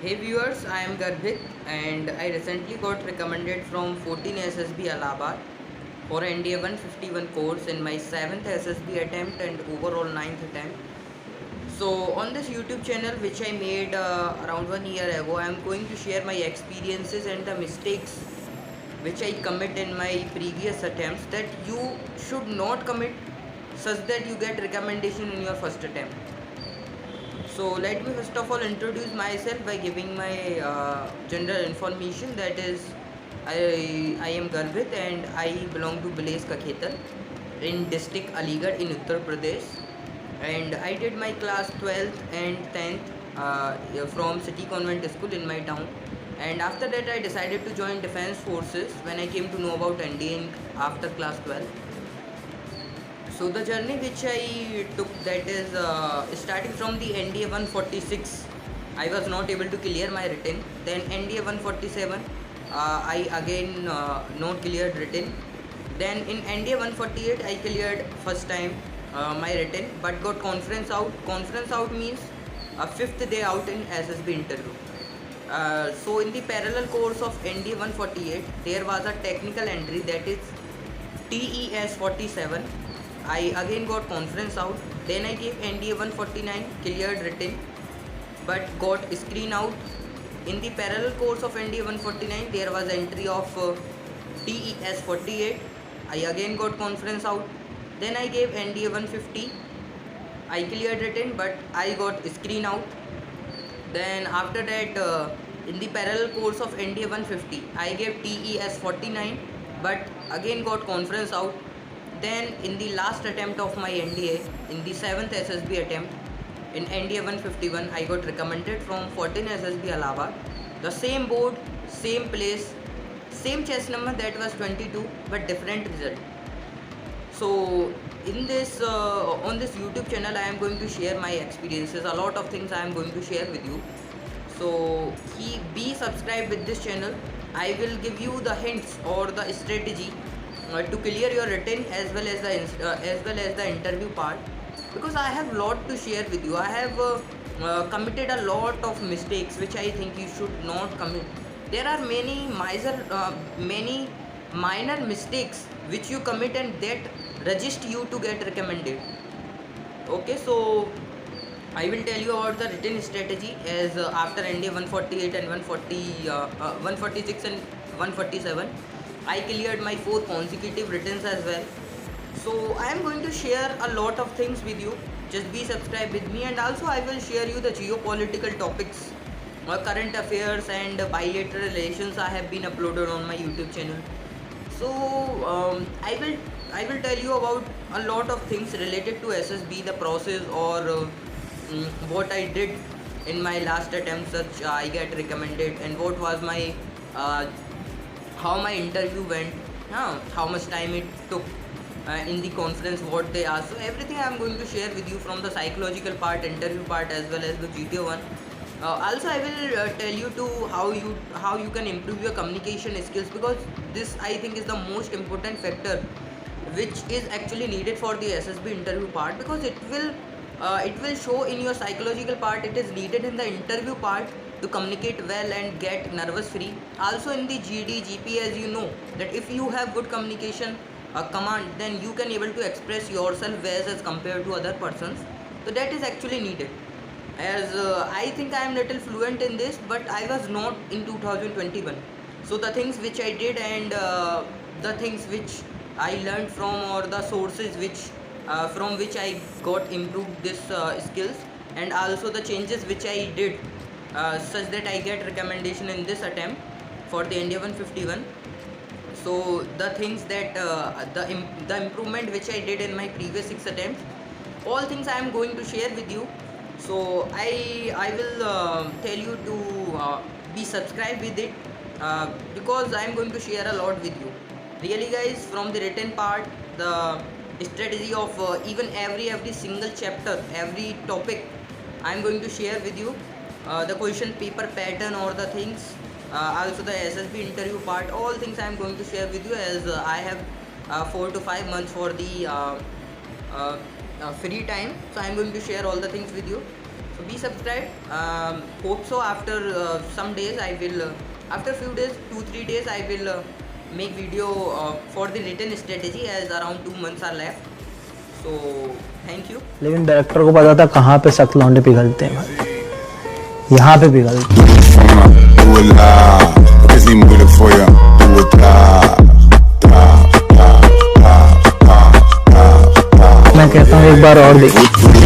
Hey viewers, I am Garbhit and I recently got recommended from 14 SSB Allahabad for NDA 151 course in my 7th SSB attempt and overall 9th attempt. So on this YouTube channel which I made around 1 year ago, I am going to share my experiences and the mistakes which I commit in my previous attempts that you should not commit such that you get recommendation in your first attempt. So let me first of all introduce myself by giving my general information, that is I am Garbhit and I belong to Blaze Kakhetal in district Aligarh in Uttar Pradesh, and I did my class 12th and 10th from City Convent School in my town, and after that I decided to join Defence Forces when I came to know about NDA after class 12. So the journey which I took, that is starting from the NDA 146, I was not able to clear my written. Then NDA 147, I again not cleared written. Then in NDA 148, I cleared first time my written, but got conference out. Conference out means a fifth day out in SSB interview. So in the parallel course of NDA 148, there was a technical entry, that is TES 47. I again got conference out. Then I gave NDA 149, cleared written, but got screen out. In the parallel course of NDA 149, there was entry of TES 48. I again got conference out. Then I gave NDA 150. I cleared written, but I got screen out. Then after that, in the parallel course of NDA 150, I gave TES 49, but again got conference out. Then in the last attempt of my NDA, in the 7th SSB attempt, in NDA 151, I got recommended from 14 SSB Allahabad. The same board, same place, same chest number, that was 22, but different result. So in this on this YouTube channel, I am going to share my experiences. A lot of things I am going to share with you. So be subscribed with this channel. I will give you the hints or the strategy to clear your written as well as the interview part, because I have lot to share with you. I have committed a lot of mistakes which I think you should not commit. There are many minor mistakes which you commit and that register you to get recommended. Okay, so I will tell you about the written strategy, as after NDA 148 and 146 and 147, I cleared my 4 consecutive writtens as well. So I am going to share a lot of things with you. Just be subscribed with me, and also I will share you the geopolitical topics, current affairs and bilateral relations I have been uploaded on my YouTube channel. So I will tell you about a lot of things related to SSB, the process, or what I did in my last attempt such I get recommended, and what was my how my interview went, how much time it took in the conference, what they asked. So everything I am going to share with you, from the psychological part, interview part, as well as the GTO one. Also I will tell you to how you can improve your communication skills, because this I think is the most important factor which is actually needed for the SSB interview part, because it will show in your psychological part. It is needed in the interview part to communicate well and get nervous free. Also in the GD GP, as you know, that if you have good communication command, then you can able to express yourself well as compared to other persons. So that is actually needed, as I think I am little fluent in this, but I was not in 2021. So the things which I did, and the things which I learned from, or the sources which from which I got improved this skills, and also the changes which I did such that I get recommendation in this attempt for the NDA 151. So the things that the improvement which I did in my previous 6 attempts, all things I am going to share with you. So I will tell you to be subscribed with it, because I am going to share a lot with you. Really guys, from the written part, the strategy of even every single chapter, every topic, I am going to share with you. The question paper pattern or the things, also the SSB interview part, all things I am going to share with you, as I have 4 to 5 months for the free time. So I am going to share all the things with you. So be subscribed. Hope so. After some days I will, after few days, 2-3 days I will make video for the written strategy, as around 2 months are left. So thank you. लेकिन director को पता था कहाँ पे सख्त लौंडे पिघलते हैं भाई, यहाँ पे पिघलते हैं। मैं कहता हूँ एक बार और देखो।